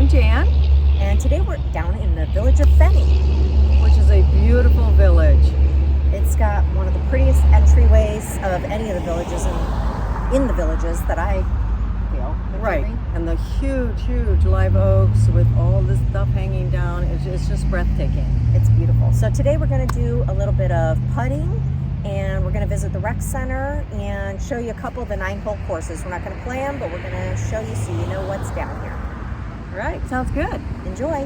I'm Jan. And today we're down in the Village of Fenney, Which is a beautiful village. It's got one of the prettiest entryways of any of the villages in the villages that I feel. Right, and the huge live oaks with all this stuff hanging down, it's just breathtaking. It's beautiful. So today we're going to do a little bit of putting, and we're going to visit the Rec Center and show you a couple of the 9-hole courses. We're not going to play them, but we're going to show you so you know what's down here. All right, sounds good. Enjoy.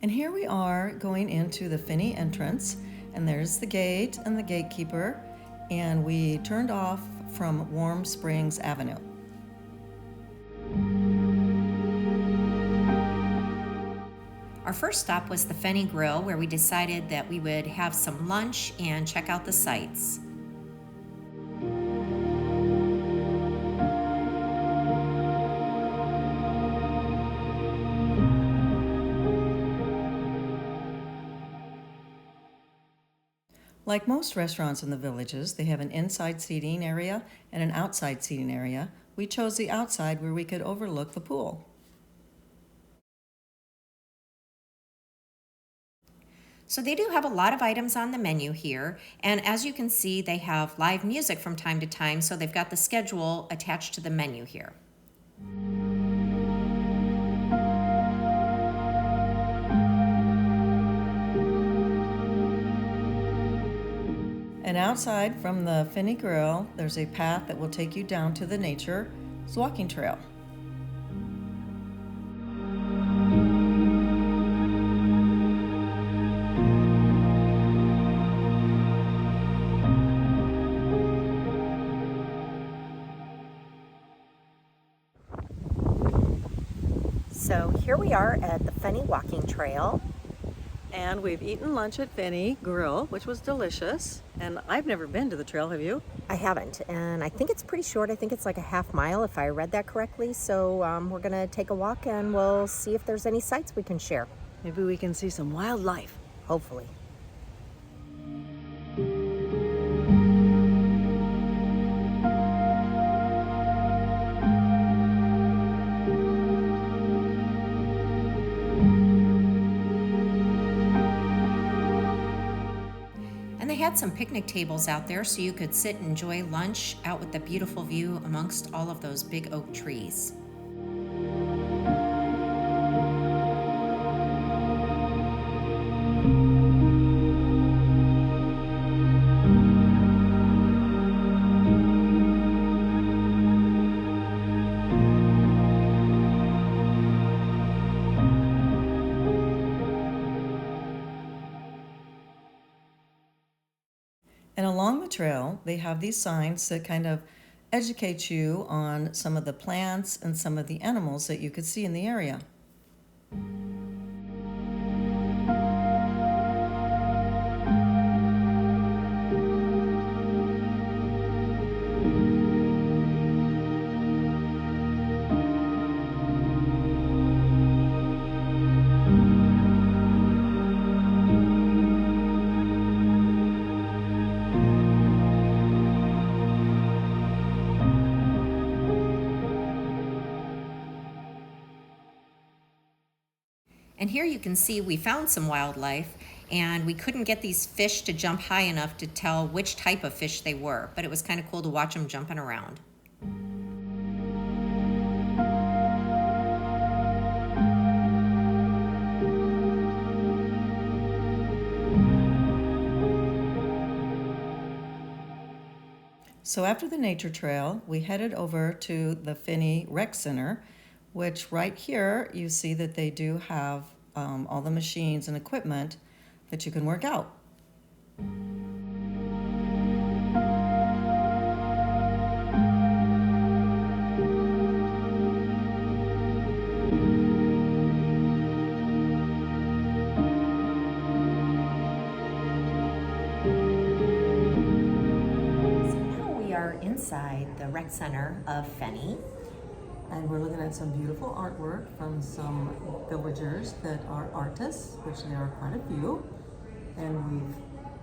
And here we are going into the Fenney entrance, and there's the gate and the gatekeeper, and we turned off from Warm Springs Avenue. Our first stop was the Fenney Grill, where we decided that we would have some lunch and check out the sights. Like most restaurants in the villages, they have an inside seating area and an outside seating area. We chose the outside where we could overlook the pool. So they do have a lot of items on the menu here, and as you can see, they have live music from time to time, so they've got the schedule attached to the menu here. And outside from the Fenney Grill, there's a path that will take you down to the nature's walking trail. So here we are at the Fenney Walking Trail. And we've eaten lunch at Fenney Grill, which was delicious. And I've never been to the trail, have you? I haven't, and I think it's pretty short. I think it's like a half mile if I read that correctly. So we're gonna take a walk and we'll see if there's any sights we can share, Maybe we can see some wildlife. hopefully. And they had some picnic tables out there so you could sit and enjoy lunch out with the beautiful view amongst all of those big oak trees. And along the trail, they have these signs that kind of educate you on some of the plants and some of the animals that you could see in the area. And here you can see we found some wildlife, and we couldn't get these fish to jump high enough to tell which type of fish they were, but it was kind of cool to watch them jumping around. So after the nature trail, we headed over to the Fenney Rec Center, which right here you see that they do have all the machines and equipment that you can work out. inside the Rec Center of Fenney. And we're looking at some beautiful artwork from some villagers that are artists, which there are quite a few. And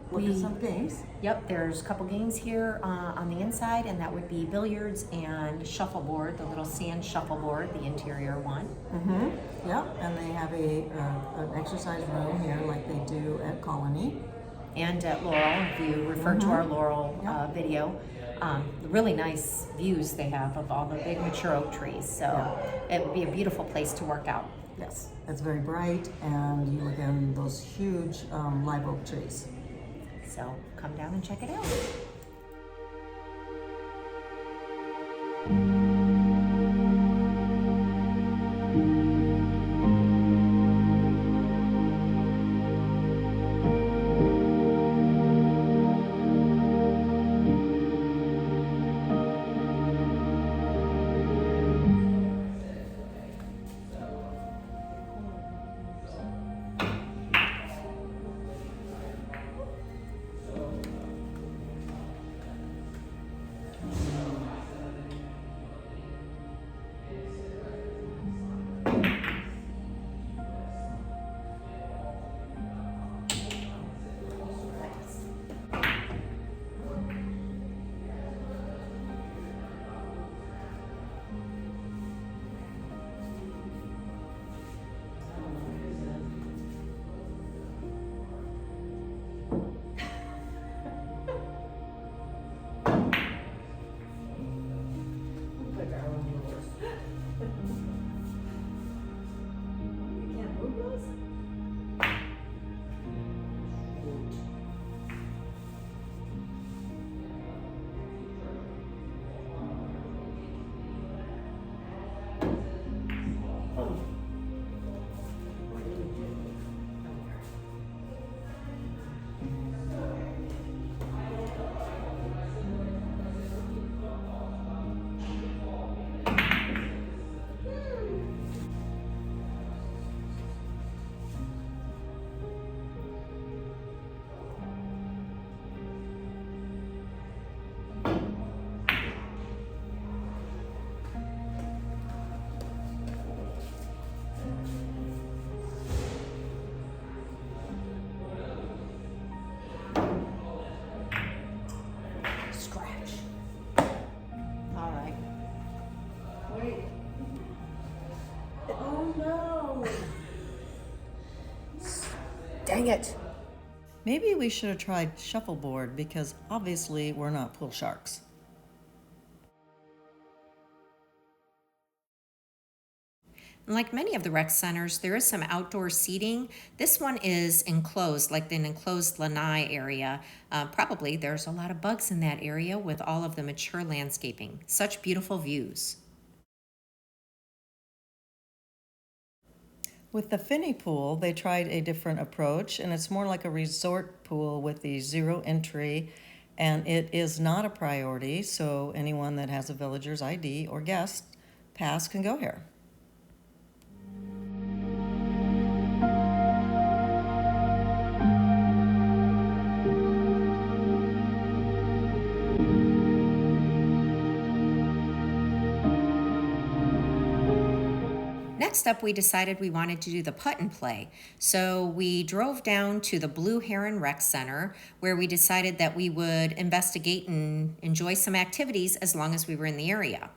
we've looked at some games. Yep, there's a couple games here on the inside, and that would be billiards and shuffleboard, the little sand shuffleboard, the interior one. Mm-hmm. Yep, and they have an exercise room here like they do at Colony. And at Laurel, if you refer to our Laurel video, really nice views they have of all the big mature oak trees. So it would be a beautiful place to work out. Yes, it's very bright, and you look at those huge live oak trees. So come down and check it out. Dang it. Maybe we should have tried shuffleboard because obviously we're not pool sharks. Like many of the rec centers, there is some outdoor seating. This one is enclosed, like an enclosed lanai area. Probably there's a lot of bugs in that area with all of the mature landscaping. Such beautiful views. With the Fenney pool, they tried a different approach, and it's more like a resort pool with the zero entry, and it is not a priority, so anyone that has a villager's ID or guest pass can go here. Next up, we decided we wanted to do the putt and play. So we drove down to the Blue Heron Rec Center, where we decided that we would investigate and enjoy some activities as long as we were in the area.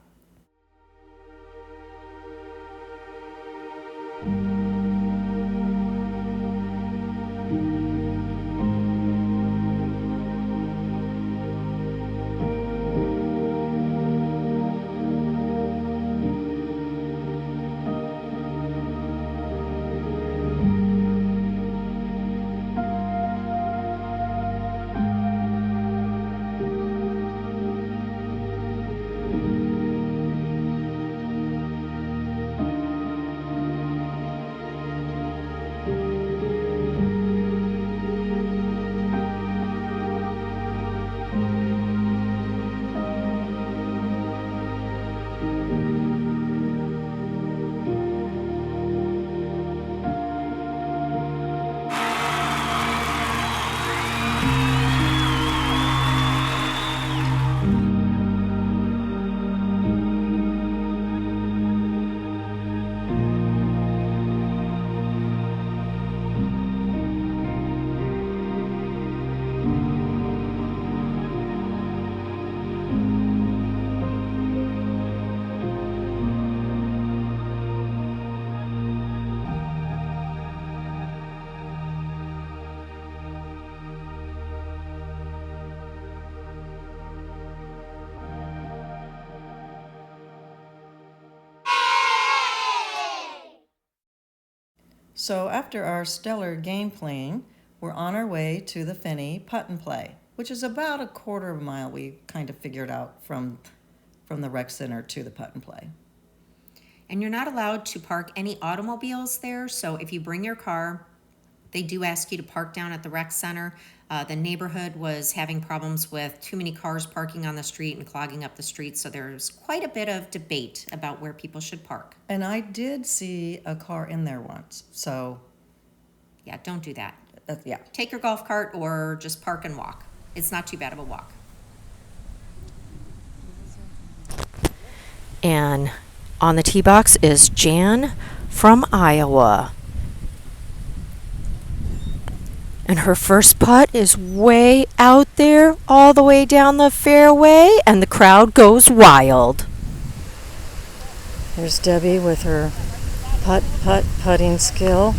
So after our stellar game playing, we're on our way to the Fenney putt and play, which is about a quarter of a mile we kind of figured out from the rec center to the putt and play. And you're not allowed to park any automobiles there, so if you bring your car, they do ask you to park down at the rec center. The neighborhood was having problems with too many cars parking on the street and clogging up the street, so there's quite a bit of debate about where people should park. And I did see a car in there once, so Yeah, don't do that. yeah. Take your golf cart or just park and walk. It's not too bad of a walk. And on the tee box is Jan from Iowa. And her first putt is way out there, all the way down the fairway, and the crowd goes wild. There's Debbie with her putting skill.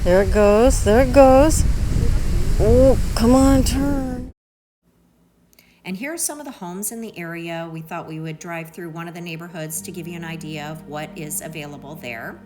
There it goes, there it goes. Oh, come on, turn. And here are some of the homes in the area. We thought we would drive through one of the neighborhoods to give you an idea of what is available there.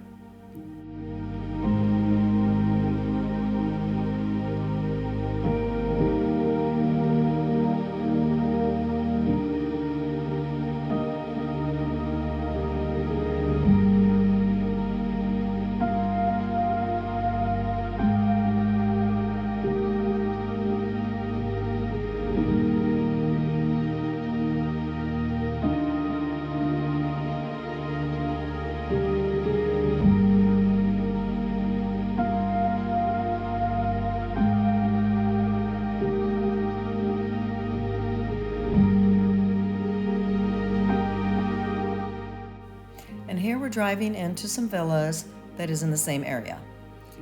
And here we're driving into some villas that is in the same area.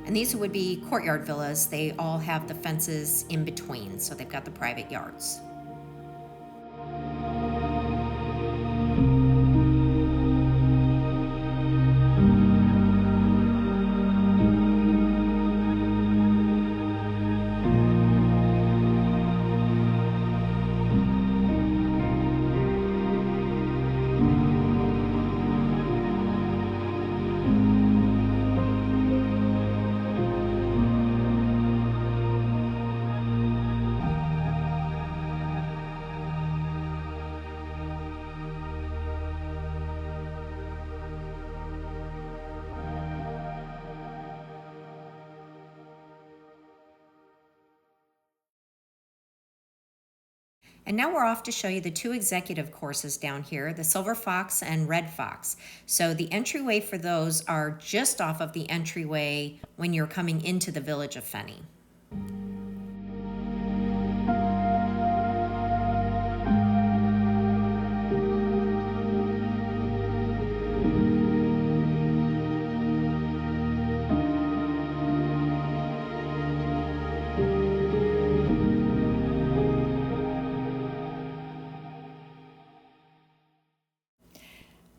And these would be Courtyard Villas. They all have the fences in between, so they've got the private yards. And now we're off to show you the two executive courses down here, the Silver Fox and Red Fox. So the entryway for those are just off of the entryway when you're coming into the Village of Fenney.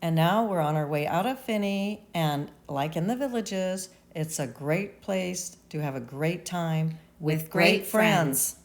And now we're on our way out of Fenney, and like in the villages, it's a great place to have a great time With great friends.